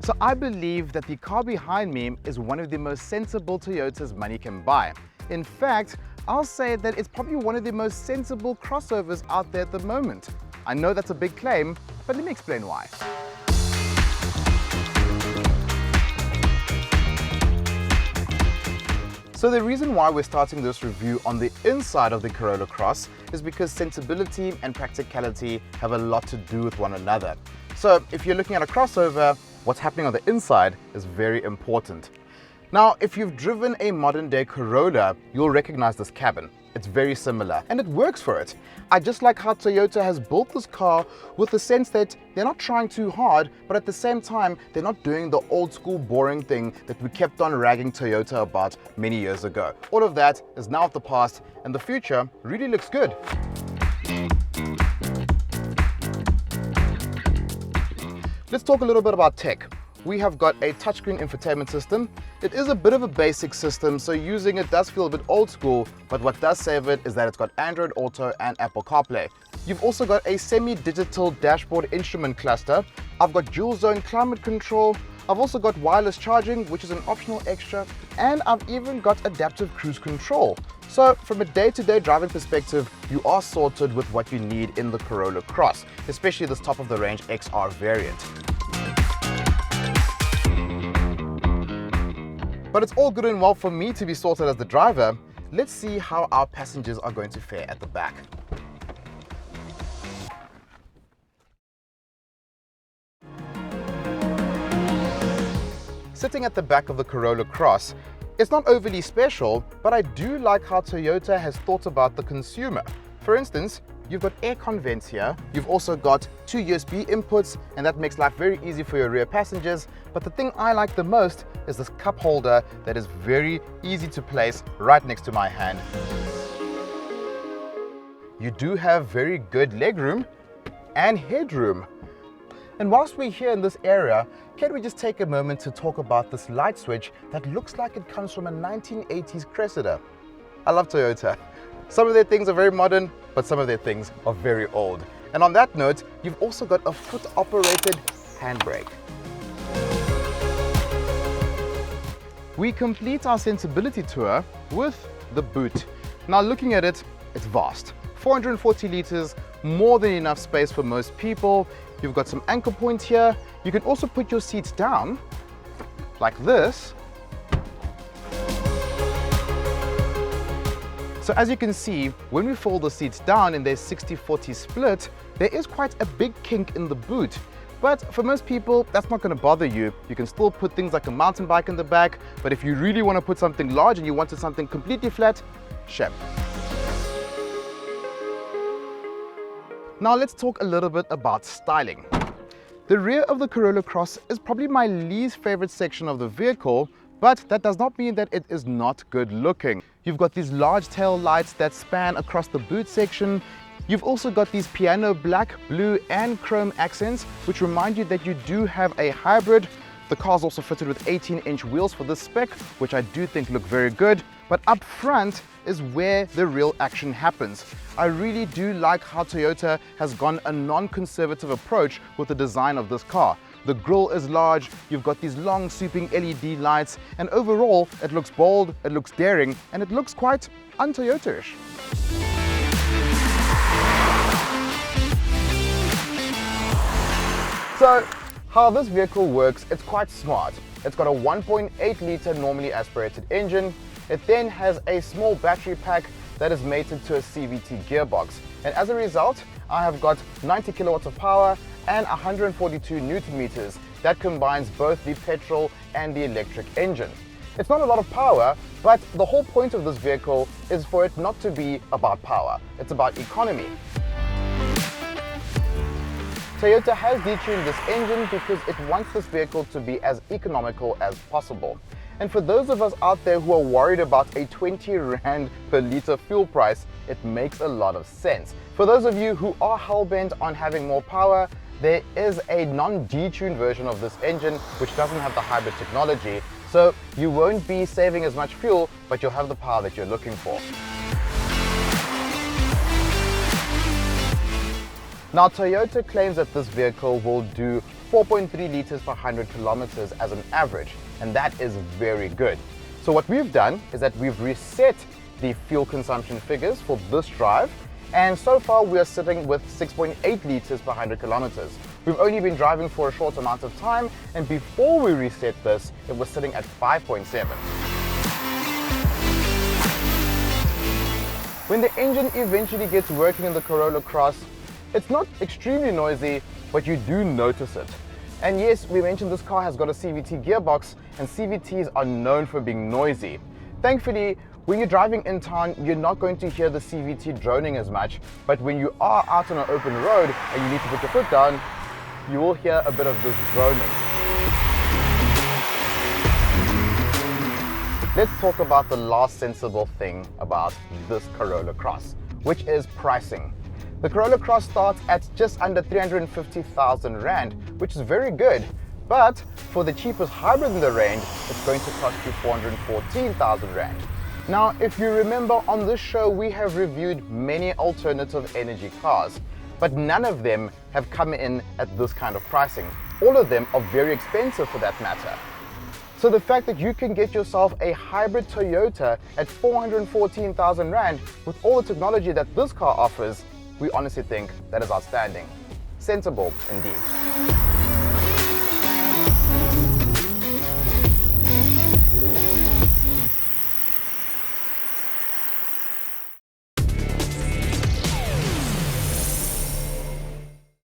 So I believe that the car behind me is one of the most sensible Toyotas money can buy. In fact, I'll say that it's probably one of the most sensible crossovers out there at the moment. I know that's a big claim, but let me explain why. So the reason why we're starting this review on the inside of the Corolla Cross is because sensibility and practicality have a lot to do with one another. So if you're looking at a crossover, what's happening on the inside is very important. Now, if you've driven a modern day Corolla, you'll recognize this cabin. It's very similar and it works for it. I just like how Toyota has built this car with the sense that they're not trying too hard, but at the same time, they're not doing the old school boring thing that we kept on ragging Toyota about many years ago. All of that is now of the past and the future really looks good. Let's talk a little bit about tech. We have got a touchscreen infotainment system. It is a bit of a basic system, so using it does feel a bit old school, but what does save it is that it's got Android Auto and Apple CarPlay. You've also got a semi-digital dashboard instrument cluster. I've got dual zone climate control. I've also got wireless charging, which is an optional extra, and I've even got adaptive cruise control. So from a day-to-day driving perspective, you are sorted with what you need in the Corolla Cross, especially this top of the range XR variant. But it's all good and well for me to be sorted as the driver. Let's see how our passengers are going to fare at the back. Sitting at the back of the Corolla Cross, it's not overly special, but I do like how Toyota has thought about the consumer. For instance, you've got aircon vents here, you've also got 2 USB inputs, and that makes life very easy for your rear passengers. But the thing I like the most is this cup holder that is very easy to place right next to my hand. You do have very good legroom and headroom. And whilst we're here in this area, can we just take a moment to talk about this light switch that looks like it comes from a 1980s Cressida? I love Toyota. Some of their things are very modern, but some of their things are very old. And on that note, you've also got a foot-operated handbrake. We complete our sensibility tour with the boot. Now looking at it, it's vast. 440 liters, more than enough space for most people. You've got some anchor points here. You can also put your seats down like this. So as you can see, when we fold the seats down in their 60-40 split, there is quite a big kink in the boot. But for most people, that's not going to bother you. You can still put things like a mountain bike in the back, but if you really want to put something large and you wanted something completely flat, shame. Now let's talk a little bit about styling. The rear of the Corolla Cross is probably my least favorite section of the vehicle, but that does not mean that it is not good looking. You've got these large tail lights that span across the boot section. You've also got these piano black, blue and chrome accents, which remind you that you do have a hybrid. The car's also fitted with 18-inch wheels for this spec, which I do think look very good. But up front is where the real action happens. I really do like how Toyota has gone a non-conservative approach with the design of this car. The grille is large, you've got these long sweeping LED lights, and overall it looks bold, it looks daring, and it looks quite un-Toyota-ish. So how this vehicle works, it's quite smart. It's got a 1.8 litre normally aspirated engine. It then has a small battery pack that is mated to a CVT gearbox. And as a result, I have got 90 kilowatts of power and 142 Newton meters. That combines both the petrol and the electric engine. It's not a lot of power, but the whole point of this vehicle is for it not to be about power. It's about economy. Toyota has detuned this engine because it wants this vehicle to be as economical as possible. And for those of us out there who are worried about a 20 Rand per litre fuel price, it makes a lot of sense. For those of you who are hell-bent on having more power, there is a non-detuned version of this engine which doesn't have the hybrid technology, so you won't be saving as much fuel, but you'll have the power that you're looking for. Now, Toyota claims that this vehicle will do 4.3 liters per 100 kilometers as an average, and that is very good. So what we've done is that we've reset the fuel consumption figures for this drive, and so far we are sitting with 6.8 liters per 100 kilometers. We've only been driving for a short amount of time, and before we reset this, it was sitting at 5.7. When the engine eventually gets working in the Corolla Cross, it's not extremely noisy, but you do notice it. And yes, we mentioned this car has got a CVT gearbox, and CVTs are known for being noisy. Thankfully, when you're driving in town, you're not going to hear the CVT droning as much, but when you are out on an open road and you need to put your foot down, you will hear a bit of this droning. Let's talk about the last sensible thing about this Corolla Cross, which is pricing. The Corolla Cross starts at just under 350,000 Rand, which is very good, but for the cheapest hybrid in the range, it's going to cost you 414,000 Rand. Now, if you remember, on this show we have reviewed many alternative energy cars, but none of them have come in at this kind of pricing. All of them are very expensive for that matter. So the fact that you can get yourself a hybrid Toyota at 414,000 Rand with all the technology that this car offers, we honestly think that is outstanding. Sensible indeed.